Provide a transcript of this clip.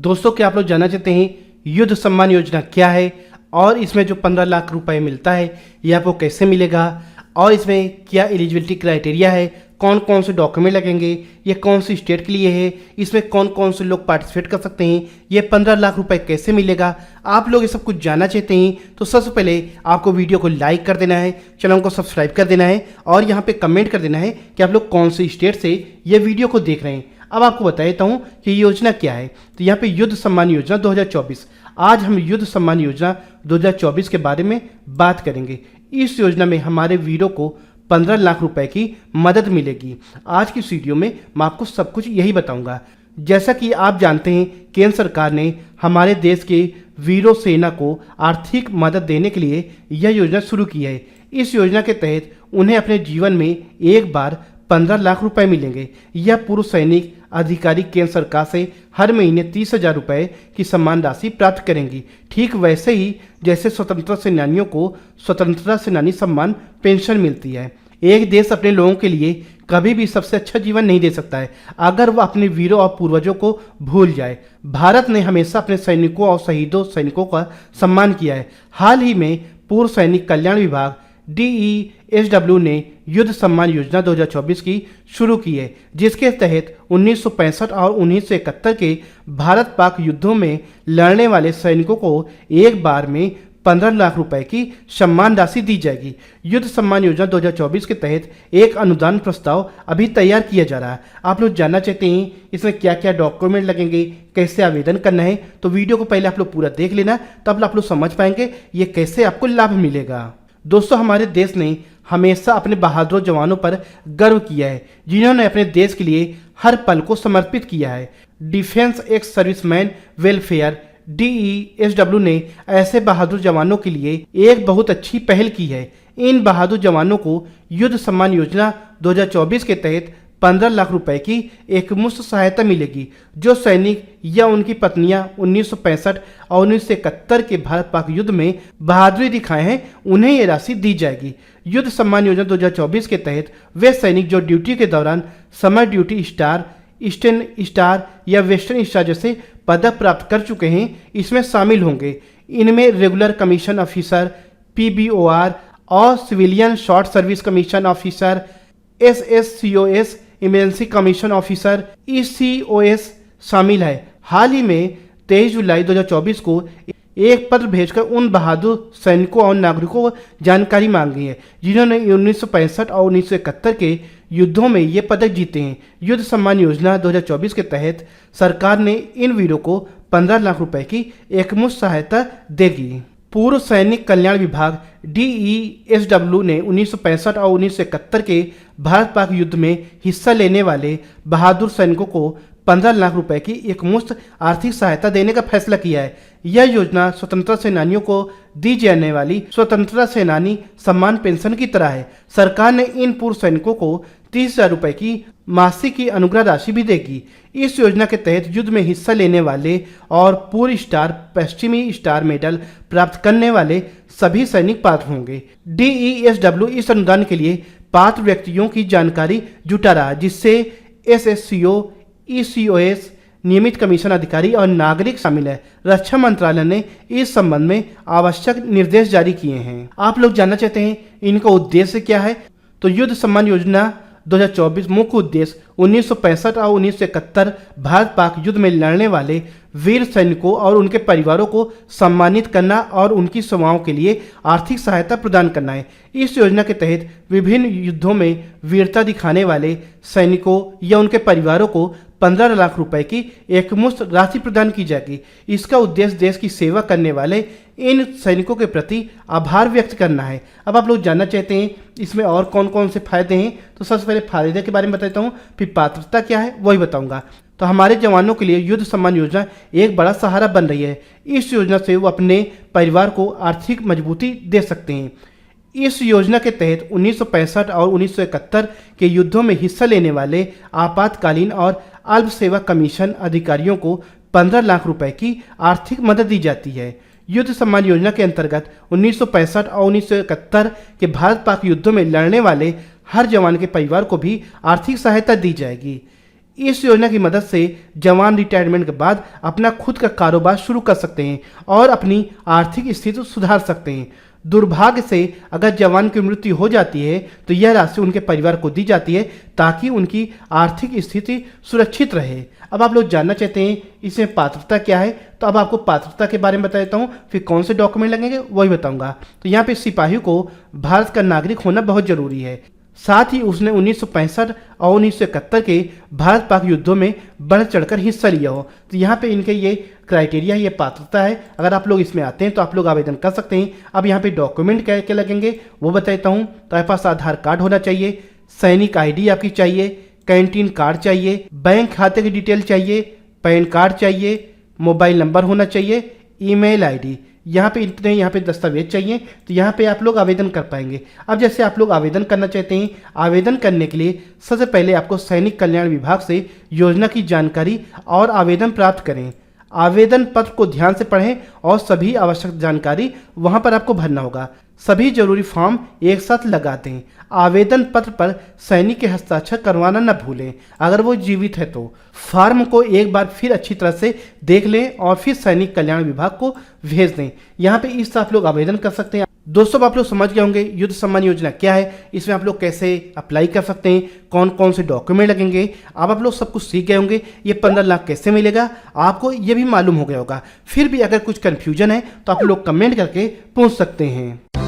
दोस्तों, क्या आप लोग जानना चाहते हैं युद्ध सम्मान योजना क्या है और इसमें जो 15 लाख रुपए मिलता है ये आपको कैसे मिलेगा और इसमें क्या एलिजिबिलिटी क्राइटेरिया है, कौन कौन से डॉक्यूमेंट लगेंगे, ये कौन सी स्टेट के लिए है, इसमें कौन कौन से लोग पार्टिसिपेट कर सकते हैं, ये 15 लाख रुपए कैसे मिलेगा। आप लोग ये सब कुछ जानना चाहते हैं तो सबसे पहले आपको वीडियो को लाइक कर देना है, चैनल को सब्सक्राइब कर देना है और यहाँ पे कमेंट कर देना है कि आप लोग कौन सी स्टेट से ये वीडियो को देख रहे हैं। अब आपको बता देता हूँ कि योजना क्या है। तो यहाँ पे युद्ध सम्मान योजना 2024, आज हम युद्ध सम्मान योजना 2024 के बारे में बात करेंगे। इस योजना में हमारे वीरों को 15 लाख रुपए की मदद मिलेगी। आज की इस वीडियो में मैं आपको सब कुछ यही बताऊंगा। जैसा कि आप जानते हैं, केंद्र सरकार ने हमारे देश के वीरों सेना को आर्थिक मदद देने के लिए यह योजना शुरू की है। इस योजना के तहत उन्हें अपने जीवन में एक बार 15 लाख रुपए मिलेंगे। यह पूर्व सैनिक अधिकारी केंद्र सरकार से हर महीने 30,000 रुपये की सम्मान राशि प्राप्त करेंगी। ठीक वैसे ही जैसे स्वतंत्रता सेनानियों को स्वतंत्रता सेनानी सम्मान पेंशन मिलती है। एक देश अपने लोगों के लिए कभी भी सबसे अच्छा जीवन नहीं दे सकता है अगर वह अपने वीरों और पूर्वजों को भूल जाए। भारत ने हमेशा अपने सैनिकों और शहीदों सैनिकों का सम्मान किया है। हाल ही में पूर्व सैनिक कल्याण विभाग DESW ने युद्ध सम्मान योजना 2024 की शुरू की है, जिसके तहत 1965 और 1971 के भारत पाक युद्धों में लड़ने वाले सैनिकों को एक बार में 15 लाख रुपए की सम्मान राशि दी जाएगी। युद्ध सम्मान योजना 2024 के तहत एक अनुदान प्रस्ताव अभी तैयार किया जा रहा है। आप लोग जानना चाहते हैं इसमें क्या क्या डॉक्यूमेंट लगेंगे, कैसे आवेदन करना है, तो वीडियो को पहले आप लोग पूरा देख लेना, तब आप लोग समझ पाएंगे ये कैसे आपको लाभ मिलेगा। दोस्तों, हमारे देश ने हमेशा अपने बहादुर जवानों पर गर्व किया है, जिन्होंने अपने देश के लिए हर पल को समर्पित किया है। Defence ex serviceman welfare DESW ने ऐसे बहादुर जवानों के लिए एक बहुत अच्छी पहल की है। इन बहादुर जवानों को युद्ध सम्मान योजना 2024 के तहत 15 लाख रुपए की एकमुश्त सहायता मिलेगी। जो सैनिक या उनकी पत्नियां 1965 और 1971 के भारत पाक युद्ध में बहादुरी दिखाए हैं, उन्हें ये राशि दी जाएगी। युद्ध सम्मान योजना 2024 के तहत वे सैनिक जो ड्यूटी के दौरान summer duty star, eastern star या वेस्टर्न स्टार जैसे पदक प्राप्त कर चुके हैं, इसमें शामिल होंगे। इनमें रेगुलर कमीशन ऑफिसर PBOR और civilian short service commission officer SSCOS, emergency commission officer ECOS शामिल है। हाल ही में 23 जुलाई 2024 को एक पत्र भेजकर उन बहादुर सैनिकों और नागरिकों को जानकारी मांगी है जिन्होंने 1965 और 1971 के युद्धों में ये पदक जीते हैं। युद्ध सम्मान योजना 2024 के तहत सरकार ने इन वीरों को 15 लाख रुपए की एकमुश्त सहायता देगी। पूर्व सैनिक कल्याण विभाग DESW ने 1965 और 1971 के भारत पाक युद्ध में हिस्सा लेने वाले बहादुर सैनिकों को 15 लाख रुपए की एकमुश्त आर्थिक सहायता देने का फैसला किया है। यह योजना स्वतंत्रता सेनानियों को दी जाने वाली स्वतंत्रता सेनानी सम्मान पेंशन की तरह है। सरकार ने इन पूर्व सैनिकों को 30,000 रुपए की मासिक की अनुग्रह राशि भी देगी। इस योजना के तहत युद्ध में हिस्सा लेने वाले और पूर्व स्टार, पश्चिमी स्टार मेडल प्राप्त करने वाले सभी सैनिक पात्र होंगे। DESW इस अनुदान के लिए पात्र व्यक्तियों की जानकारी जुटा रहा, जिससे SSCO, ECOS, नियमित कमीशन अधिकारी और नागरिक शामिल है। रक्षा मंत्रालय ने इस संबंध में आवश्यक निर्देश जारी किए हैं। आप लोग जानना चाहते हैं इनका उद्देश्य क्या है। तो युद्ध सम्मान योजना 2024 मुख्य उद्देश्य 1965 और 1971 भारत पाक युद्ध में लड़ने वाले वीर सैनिकों और उनके परिवारों को सम्मानित करना और उनकी सेवाओं के लिए आर्थिक सहायता प्रदान करना है। इस योजना के तहत विभिन्न युद्धों में वीरता दिखाने वाले सैनिकों या उनके परिवारों को 15 लाख रुपए की एकमुश्त राशि प्रदान की जाएगी। इसका उद्देश्य देश की सेवा करने वाले इन सैनिकों के प्रति आभार व्यक्त करना है। अब आप लोग जानना चाहते हैं इसमें और कौन कौन से फायदे हैं, तो सबसे पहले फायदे के बारे में बताता हूँ, फिर पात्रता क्या है वही बताऊंगा। तो हमारे जवानों के लिए युद्ध सम्मान योजना एक बड़ा सहारा बन रही है। इस योजना से वो अपने परिवार को आर्थिक मजबूती दे सकते हैं। इस योजना के तहत 1965 और 1971 के युद्धों में हिस्सा लेने वाले आपातकालीन और अल्प सेवा कमीशन अधिकारियों को 15 लाख रुपए की आर्थिक मदद दी जाती है। युद्ध सम्मान योजना के अंतर्गत 1965 और 1971 के भारत पाक युद्धों में लड़ने वाले हर जवान के परिवार को भी आर्थिक सहायता दी जाएगी। इस योजना की मदद से जवान रिटायरमेंट के बाद अपना खुद का कारोबार शुरू कर सकते हैं और अपनी आर्थिक स्थिति सुधार सकते हैं। दुर्भाग्य से अगर जवान की मृत्यु हो जाती है तो यह राशि उनके परिवार को दी जाती है ताकि उनकी आर्थिक स्थिति सुरक्षित रहे। अब आप लोग जानना चाहते हैं इसमें पात्रता क्या है, तो अब आपको पात्रता के बारे में बता देता हूँ, फिर कौन से डॉक्यूमेंट लगेंगे वही बताऊंगा। तो यहाँ पे सिपाही को भारत का नागरिक होना बहुत जरूरी है। साथ ही उसने 1965 और 1971 के भारत पाक युद्धों में बढ़ चढ़कर हिस्सा लिया हो। तो यहाँ पे इनके ये क्राइटेरिया, ये पात्रता है। अगर आप लोग इसमें आते हैं तो आप लोग आवेदन कर सकते हैं। अब यहाँ पे डॉक्यूमेंट क्या क्या लगेंगे वो बता देता हूँ। तो आपके पास आधार कार्ड होना चाहिए, सैनिक ID आपकी चाहिए, कैंटीन कार्ड चाहिए, बैंक खाते की डिटेल चाहिए, पैन कार्ड चाहिए, मोबाइल नंबर होना चाहिए, ईमेल ID। यहाँ पे इतने यहाँ पे दस्तावेज चाहिए। तो यहाँ पे आप लोग आवेदन कर पाएंगे। अब जैसे आप लोग आवेदन करना चाहते हैं, आवेदन करने के लिए सबसे पहले आपको सैनिक कल्याण विभाग से योजना की जानकारी और आवेदन प्राप्त करें। आवेदन पत्र को ध्यान से पढ़ें और सभी आवश्यक जानकारी वहाँ पर आपको भरना होगा। सभी जरूरी फॉर्म एक साथ लगा दें। आवेदन पत्र पर सैनिक के हस्ताक्षर करवाना न भूलें। अगर वो जीवित है तो फॉर्म को एक बार फिर अच्छी तरह से देख लें और फिर सैनिक कल्याण विभाग को भेज दें। यहाँ पे इस आप लोग आवेदन कर सकते हैं। दोस्तों आप लोग समझ गए होंगे युद्ध सम्मान योजना क्या है, इसमें आप लोग कैसे अप्लाई कर सकते हैं, कौन कौन से डॉक्यूमेंट लगेंगे। अब आप लोग सब कुछ सीख गए होंगे। ये 15 लाख कैसे मिलेगा आपको ये भी मालूम हो गया होगा। फिर भी अगर कुछ कन्फ्यूजन है तो आप लोग कमेंट करके पूछ सकते हैं।